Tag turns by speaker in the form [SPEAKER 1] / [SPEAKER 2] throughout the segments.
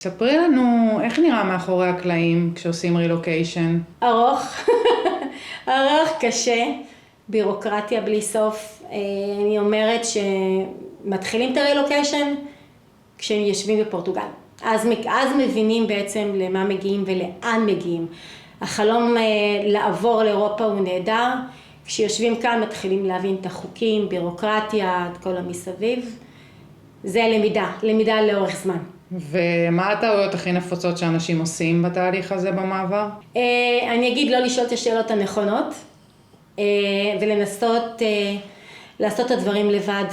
[SPEAKER 1] ספרי לנו איך נראה מאחורי הקלעים כשעושים רילוקיישן.
[SPEAKER 2] ארוך, ארוך, קשה, בירוקרטיה בלי סוף. אני אומרת שמתחילים את הרילוקיישן כשהם יושבים בפורטוגל. אז מבינים בעצם למה מגיעים ולאן מגיעים. החלום לעבור לאירופה הוא נהדר. כשיושבים כאן מתחילים להבין את החוקים, בירוקרטיה, את כל המסביב. זה למידה לאורך זמן.
[SPEAKER 1] ומה הטעויות הכי נפוצות שאנשים עושים בתהליך הזה במעבר?
[SPEAKER 2] אני אגיד לא לשאול את השאלות הנכונות, ולנסות לעשות את הדברים לבד,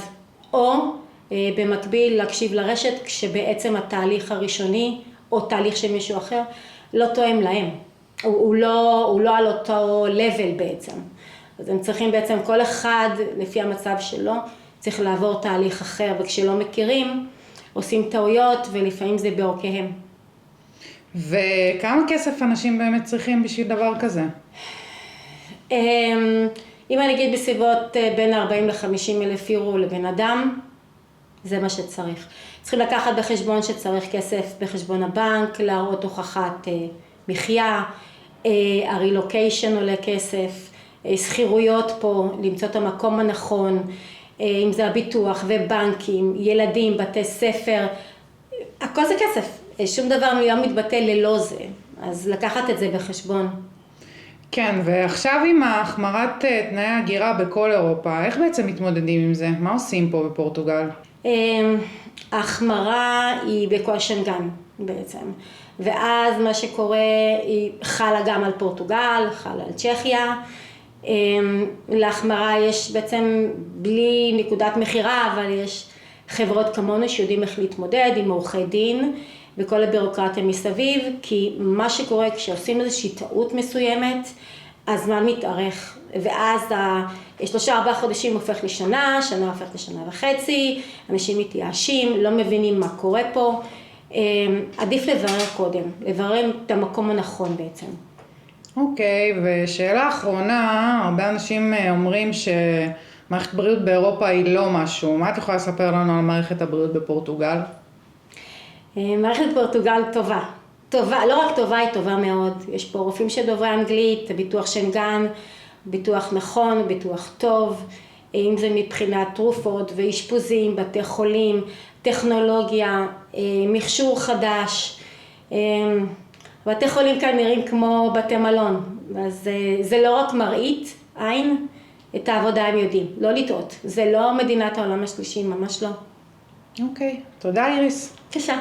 [SPEAKER 2] או במקביל להקשיב לרשת כשבעצם התהליך הראשוני או תהליך של מישהו אחר לא תואם להם. הוא לא על אותו level בעצם. אז הם צריכים בעצם כל אחד לפי המצב שלו צריך לעבור תהליך אחר, וכשלא מכירים עושים טעויות ולפעמים זה בעורקיהם.
[SPEAKER 1] וכמה כסף אנשים באמת צריכים בשביל דבר כזה?
[SPEAKER 2] אם אני אגיד בסביבות בין 40 ל-50 אלף יורו לבן אדם, זה מה שצריך. צריכים לקחת בחשבון שצריך כסף בחשבון הבנק, להראות הוכחת מחיה, הרילוקיישן עולה כסף, שכירויות פה, למצוא את המקום הנכון, אם זה הביטוח ובנקים, ילדים, בתי ספר, הכל זה כסף. שום דבר לא מתבטא ללא זה, אז לקחת את זה בחשבון.
[SPEAKER 1] כן, ועכשיו עם החמרת תנאי ההגירה בכל אירופה, איך בעצם מתמודדים עם זה? מה עושים פה בפורטוגל?
[SPEAKER 2] ההחמרה היא בכל שנגן בעצם, ואז מה שקורה היא חלה גם על פורטוגל, חלה על צ'כיה. להחמרה יש בעצם בלי נקודת מחירה, אבל יש חברות כמונו שיודעים איך להתמודד עם עורכי דין וכל הבירוקרטיה מסביב, כי מה שקורה כשעושים איזושהי טעות מסוימת, הזמן מתארך, ואז 3-4 חודשים הופך לשנה, שנה הופך לשנה וחצי, אנשים מתייאשים, לא מבינים מה קורה פה, עדיף לברר קודם, לברר את המקום הנכון בעצם.
[SPEAKER 1] אוקיי, ושאלה אחרונה, הרבה אנשים אומרים שמערכת בריאות באירופה היא לא משהו. מה את יכולה לספר לנו על מערכת הבריאות בפורטוגל?
[SPEAKER 2] מערכת פורטוגל טובה. טובה, לא רק טובה, היא טובה מאוד. יש פה רופאים שדוברי אנגלית, ביטוח שנגן, ביטוח נכון, ביטוח טוב, אם זה מבחינת תרופות ואשפוזים, בתי חולים, טכנולוגיה, מכשור חדש. בתי חולים כאן נראים כמו בתי מלון, אז זה לא רק מראית עין, את העבודה הם יודעים, לא לטעות. זה לא מדינת העולם השלישי, ממש לא.
[SPEAKER 1] אוקיי, תודה איריס.
[SPEAKER 2] בבקשה.